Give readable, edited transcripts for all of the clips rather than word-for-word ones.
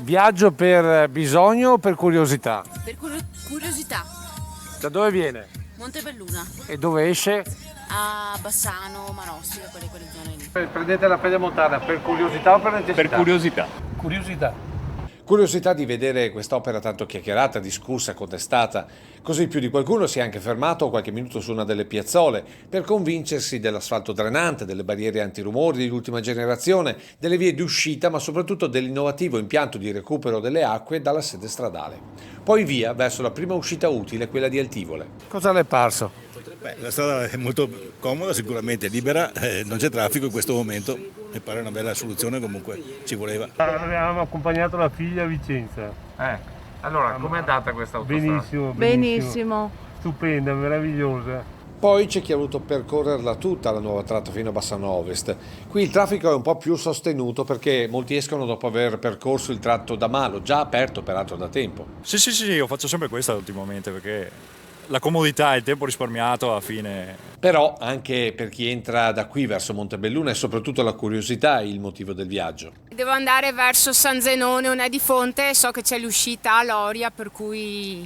Viaggio per bisogno o per curiosità? Per curiosità. Da dove viene? Montebelluna. E dove esce? A Bassano, Manostica, quelle zone lì. Prendete la pedemontana per curiosità o per necessità? Per curiosità. Curiosità. Curiosità di vedere quest'opera tanto chiacchierata, discussa, contestata, così più di qualcuno si è anche fermato qualche minuto su una delle piazzole per convincersi dell'asfalto drenante, delle barriere antirumori di ultima generazione, delle vie di uscita, ma soprattutto dell'innovativo impianto di recupero delle acque dalla sede stradale. Poi via verso la prima uscita utile, quella di Altivole. Cosa le è parso? Beh, la strada è molto comoda, sicuramente libera, non c'è traffico in questo momento, mi pare una bella soluzione, comunque ci voleva. Avevamo accompagnato la figlia a Vicenza. Allora, com'è andata questa autostrada? Benissimo, Benissimo. Stupenda, meravigliosa. Poi c'è chi ha voluto percorrerla tutta la nuova tratta fino a Bassano Ovest. Qui il traffico è un po' più sostenuto perché molti escono dopo aver percorso il tratto da Malo, già aperto peraltro da tempo. Sì, io faccio sempre questa ultimamente perché la comodità e il tempo risparmiato alla fine. Però anche per chi entra da qui verso Montebelluna è soprattutto la curiosità il motivo del viaggio. Devo andare verso San Zenone o Nedi Fonte, so che c'è l'uscita a Loria, per cui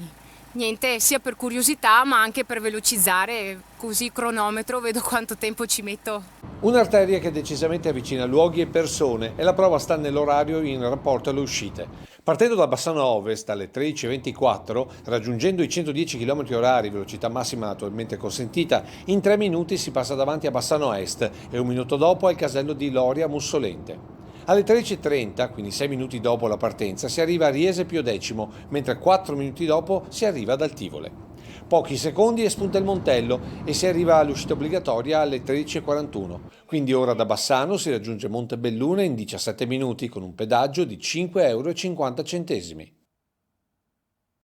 niente, sia per curiosità ma anche per velocizzare, così cronometro, vedo quanto tempo ci metto. Un'arteria che decisamente avvicina luoghi e persone e la prova sta nell'orario in rapporto alle uscite. Partendo da Bassano Ovest alle 13.24, raggiungendo i 110 km/h, velocità massima attualmente consentita, in 3 minuti si passa davanti a Bassano Est e un minuto dopo al casello di Loria Mussolente. Alle 13.30, quindi 6 minuti dopo la partenza, si arriva a Riese Pio X, mentre 4 minuti dopo si arriva ad Altivole. Pochi secondi e spunta il Montello e si arriva all'uscita obbligatoria alle 13.41. Quindi ora da Bassano si raggiunge Montebelluna in 17 minuti con un pedaggio di 5,50 euro.